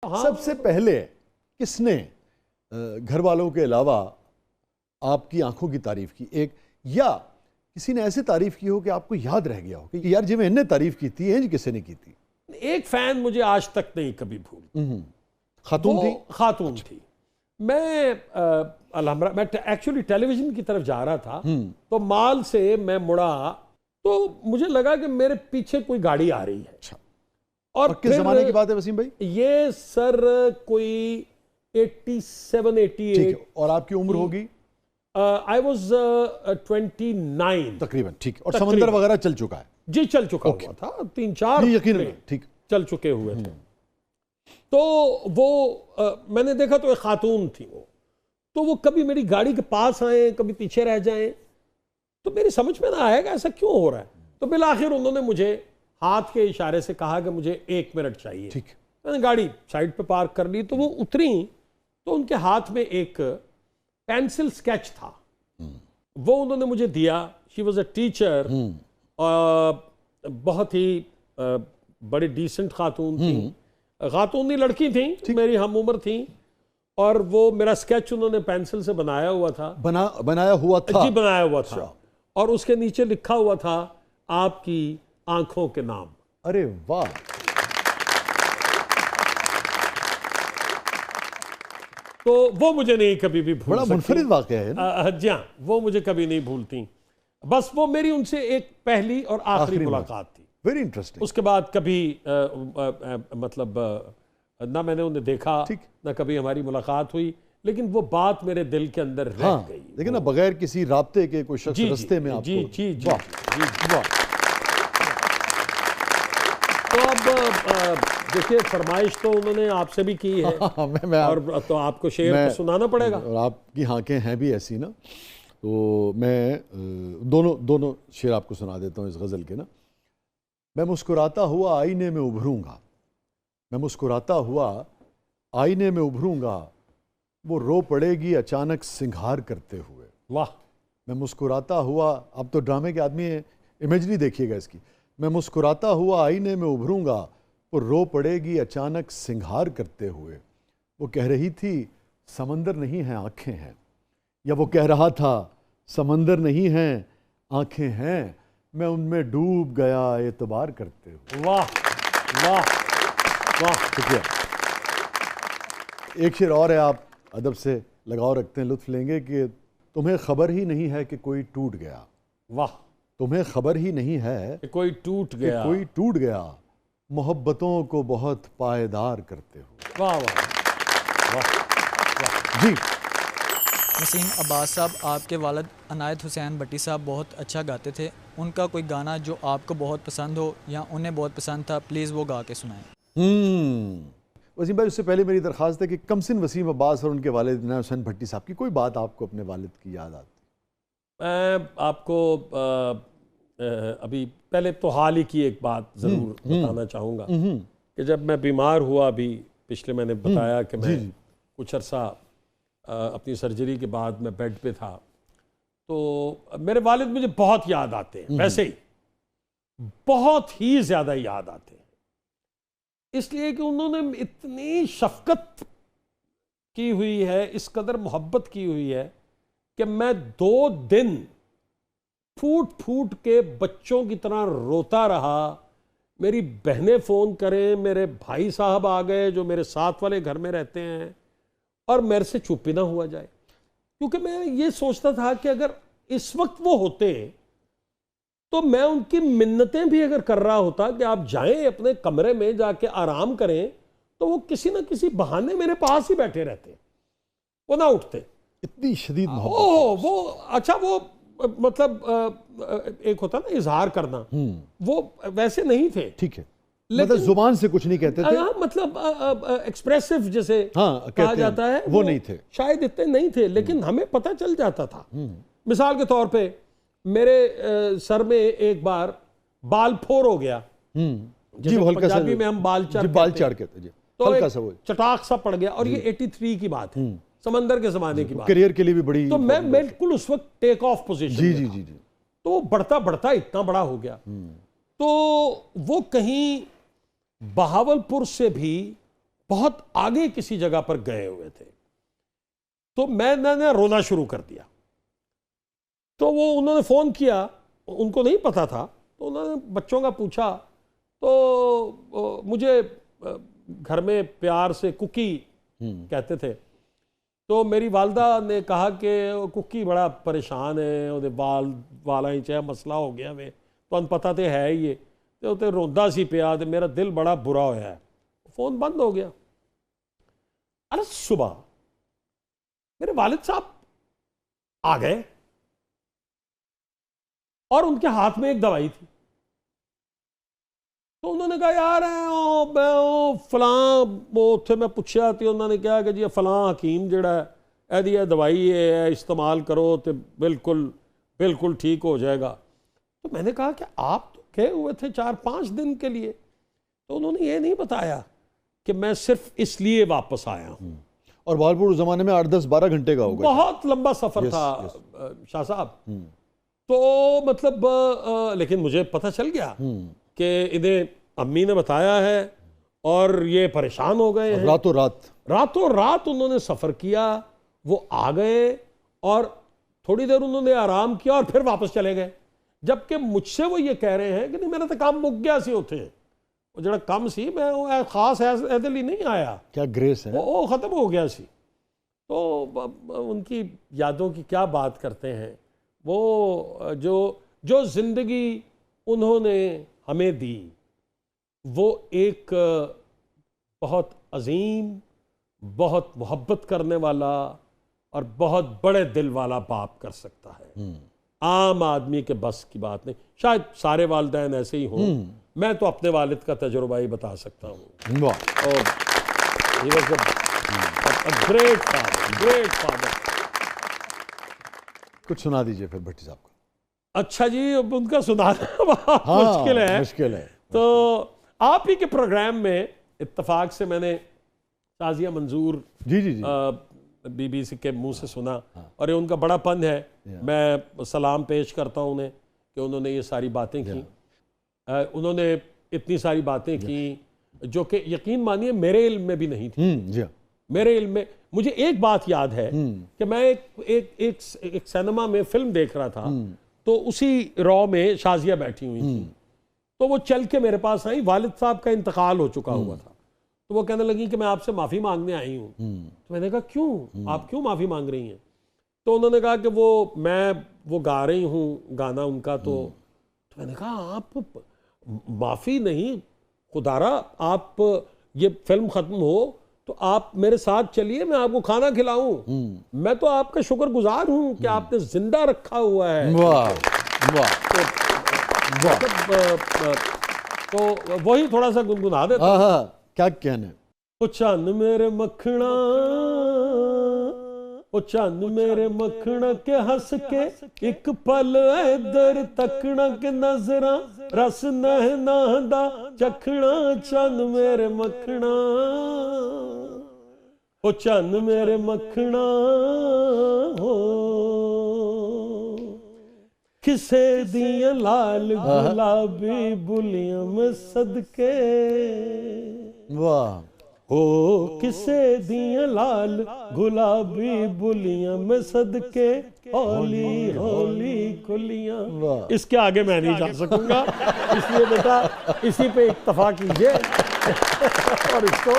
हाँ, सबसे पहले किसने घर वालों के अलावा आपकी आंखों की तारीफ की, एक या किसी ने ऐसे तारीफ की हो कि आपको याद रह गया हो कि यार जिवें इन्हें तारीफ की थी इंज किसी ने की थी? एक फैन मुझे आज तक नहीं कभी भूल। खातून थी? खातून थी। मैं एक्चुअली टेलीविजन की तरफ जा रहा था, तो माल से मैं मुड़ा तो मुझे लगा कि मेरे पीछे कोई गाड़ी आ रही है। अच्छा। और किस जमाने की बात है वसीम भाई? ये सर कोई 87 88। और आपकी उम्र होगी? आई वॉज 29 तकरीबन। ठीक। और समंदर वगैरह चल चुका है? जी चल चुका हुआ था, 3-4 यकीन। ठीक। चल चुके हुए थे। तो वो मैंने देखा तो एक खातून थी वो, तो वो कभी मेरी गाड़ी के पास आए, कभी पीछे रह जाएं, तो मेरी समझ में ना आएगा ऐसा क्यों हो रहा है। तो बिल आखिर उन्होंने मुझे हाथ के इशारे से कहा कि मुझे 1 मिनट चाहिए। ठीक। मैंने गाड़ी साइड पे पार्क कर ली, तो वो उतरी तो उनके हाथ में एक पेंसिल स्केच था, वो उन्होंने मुझे दिया। शी वॉज अ टीचर, बहुत ही बड़ी डिसेंट खातून थी, खातूनी लड़की थी, मेरी हम उम्र थी, और वो मेरा स्केच उन्होंने पेंसिल से बनाया हुआ था। बनाया हुआ था? जी बनाया हुआ था। और उसके नीचे लिखा हुआ था आपकी आंखों के नाम। अरे वाह। तो वो मुझे नहीं कभी भी भूल बड़ा मुनफरिद वाक़या है ना? जी हाँ, वो मुझे कभी नहीं भूलती। बस वो मेरी उनसे एक पहली और आखिरी मुलाकात थी। Very interesting. उसके बाद कभी मतलब ना मैंने उन्हें देखा, ना कभी हमारी मुलाकात हुई, लेकिन वो बात मेरे दिल के अंदर रह गई। लेकिन ना बगैर किसी राब्ते के कोई शख्स रास्ते में आपको। जी जी जी वाह। तो अब देखिए, फरमाइश तो उन्होंने आपसे भी की है। और तो आपको शेर तो सुनाना पड़ेगा। और आपकी हाकें हैं भी ऐसी ना, तो मैं दोनों शेर आपको सुना देता हूँ इस गज़ल के ना। मैं मुस्कुराता हुआ आईने में उभरूंगा, मैं मुस्कुराता हुआ आईने में उभरूंगा, वो रो पड़ेगी अचानक सिंगार करते हुए। वाह। मैं मुस्कुराता हुआ, अब तो ड्रामे के आदमी है, इमेजरी देखिएगा इसकी। मैं मुस्कुराता हुआ आईने में उभरूंगा, वो रो पड़ेगी अचानक सिंगार करते हुए। वो कह रही थी समंदर नहीं है आंखें हैं, या वो कह रहा था समंदर नहीं है आंखें हैं, मैं उनमें डूब गया एतबार करते हुए। वाह वाह वाह। शुक्रिया। एक शेर और है, आप अदब से लगाव रखते हैं, लुत्फ लेंगे कि तुम्हें खबर ही नहीं है कि कोई टूट गया। वाह। तुम्हें खबर ही नहीं है कि कोई टूट गया, कोई टूट गया, मोहब्बतों को बहुत पायदार करते हो। वाह वाह वाह वाह। जी वसीम अब्बास साहब, आपके वालिद अनायत हुसैन भट्टी साहब बहुत अच्छा गाते थे। उनका कोई गाना जो आपको बहुत पसंद हो या उन्हें बहुत पसंद था, प्लीज़ वो गा के सुनाएं। वसीम भाई, उससे पहले मेरी दरख्वास्त है कि कमसिन वसीम अब्बास और उनके वालिद अनायत हुसैन भट्टी साहब की कोई बात आपको अपने वालिद की याद आती? मैं आपको अभी पहले तो हाल ही की एक बात ज़रूर बताना चाहूँगा कि जब मैं बीमार हुआ, अभी पिछले मैंने बताया कि मैं कुछ अरसा अपनी सर्जरी के बाद मैं बेड पे था, तो मेरे वालिद मुझे बहुत याद आते हैं, वैसे ही बहुत ही ज़्यादा याद आते हैं, इसलिए कि उन्होंने इतनी शफकत की हुई है, इस कदर मोहब्बत की हुई है कि मैं 2 दिन फूट फूट के बच्चों की तरह रोता रहा। मेरी बहनें फ़ोन करें, मेरे भाई साहब आ गए जो मेरे साथ वाले घर में रहते हैं, और मेरे से चुप ही ना हुआ जाए, क्योंकि मैं ये सोचता था कि अगर इस वक्त वो होते तो मैं उनकी मिन्नतें भी अगर कर रहा होता कि आप जाएं अपने कमरे में जाके आराम करें, तो वो किसी ना किसी बहाने मेरे पास ही बैठे रहते, वो ना उठते। इतनी शदीद मोहब्बत। ओह वो अच्छा, वो मतलब एक होता ना इजहार करना, वो वैसे नहीं थे। ठीक है, मतलब जुबान से कुछ नहीं कहते थे, मतलब एक्सप्रेसिव जैसे कहा जाता है, वो नहीं थे, शायद इतने नहीं थे, लेकिन हमें पता चल जाता था। मिसाल के तौर पे मेरे सर में एक बार बाल फोर हो गया, जी हल्का सा, पंजाबी में हम बाल चाड़ कहते हैं, तो हल्का सा वो चटाक सा पड़ गया, और ये 83 की बात है, समंदर के जमाने की बात, करियर के लिए भी बड़ी। तो मैं बिल्कुल उस वक्त टेक ऑफ पोजीशन, जी जी जी जी, तो वो बढ़ता बढ़ता इतना बड़ा हो गया, तो वो कहीं बहावलपुर से भी बहुत आगे किसी जगह पर गए हुए थे। तो मैंने रोना शुरू कर दिया। तो वो उन्होंने फ़ोन किया, उनको नहीं पता था, तो उन्होंने बच्चों का पूछा, तो मुझे घर में प्यार से कुकी कहते थे। तो मेरी वालदा ने कहा कि कुकी बड़ा परेशान है, ਉਹਦੇ ਵਾਲਾਂ ਹੀ ਚਾਹ ਮਸਲਾ ਹੋ ਗਿਆ ਵੇ, ਤੁਹਾਨੂੰ ਪਤਾ ਤੇ ਹੈ ਹੀ ਹੈ। ਤੇ ਉਹ ਤੇ ਰੋਂਦਾ ਸੀ ਪਿਆ ਤੇ ਮੇਰਾ ਦਿਲ ਬੜਾ ਬੁਰਾ ਹੋਇਆ ਹੈ। फ़ोन बंद हो गया। अरे सुबह मेरे वालिद साहब आ गए और उनके हाथ में एक दवाई थी। तो उन्होंने कहा यार फलां वो उत्थे मैं पूछा तो उन्होंने कहा कि जी फलां हकीम जिहड़ा इहदी दवाई है इस्तेमाल करो तो बिल्कुल बिल्कुल ठीक हो जाएगा। तो मैंने कहा कि आप तो गए हुए थे 4-5 दिन के लिए। तो उन्होंने ये नहीं बताया कि मैं सिर्फ इसलिए वापस आया हूँ। और बालपुर उस जमाने में 8-10-12 घंटे का होगा, बहुत लंबा सफर था शाह साहब। तो मतलब लेकिन मुझे पता चल गया कि इन्हें अम्मी ने बताया है और ये परेशान हो गए हैं। रातों रात उन्होंने सफर किया, वो आ गए और थोड़ी देर उन्होंने आराम किया और फिर वापस चले गए। जबकि मुझसे वो ये कह रहे हैं कि नहीं मेरा तो काम मुक गया सी उथे, वो जरा कम सी, मैं वो खास ऐसे लिए नहीं आया। क्या ग्रेस है, वो ख़त्म हो गया सी। तो उनकी यादों की क्या बात करते हैं। वो जो ज़िंदगी उन्होंने हमें दी, वो एक बहुत अजीम, बहुत मोहब्बत करने वाला और बहुत बड़े दिल वाला बाप कर सकता है। आम आदमी के बस की बात नहीं। शायद सारे वालिदैन ऐसे ही हों, मैं तो अपने वालिद का तजुर्बा ही बता सकता हूँ। और he was a great father। कुछ सुना दीजिए फिर भट्टी साहब का। अच्छा जी, अब उनका सुनाना बहुत मुश्किल है। तो आप ही के प्रोग्राम में इत्तफाक से मैंने ताज़िया मंजूर बीबीसी के मुंह से सुना, और ये उनका बड़ापन है। मैं सलाम पेश करता हूँ उन्हें कि उन्होंने ये सारी बातें की। उन्होंने इतनी सारी बातें की जो कि यकीन मानिए मेरे इल्म में भी नहीं थी। मेरे इल्म में मुझे एक बात याद है कि मैं एक सिनेमा में फिल्म देख रहा था, तो उसी रॉ में शाजिया बैठी हुई थी। तो वो चल के मेरे पास आई, वालिद साहब का इंतकाल हो चुका हुआ था। तो वो कहने लगी कि मैं आपसे माफ़ी मांगने आई हूँ। तो मैंने कहा क्यों, आप क्यों माफ़ी मांग रही हैं। तो उन्होंने कहा कि वो गा रही हूँ गाना उनका। तो मैंने कहा आप माफ़ी नहीं, खुदारा आप ये फिल्म ख़त्म हो तो आप मेरे साथ चलिए, मैं आपको खाना खिलाऊं। मैं तो आपका शुक्रगुजार हूं कि आपने जिंदा रखा हुआ है। वाह वाह। तो वही थोड़ा सा गुनगुना देता। क्या कहने। ओ चन्न मेरे मखना, ओ चन्न मेरे मखना के हंस के एक पल इधर तकना के नजरा रस नहना दा चखना। चन्न मेरे मखना, ओ चन्न मेरे मखना हो, किसे दिया लाल गुलाबी बुलियां में सदके। वाह। हो किसे दिया लाल गुलाबी बुलियां में सदके, होली होली कुलियां। इसके आगे मैं नहीं जा सकूंगा, इसलिए बेटा इसी पे इक्तफा कीजिए और इसको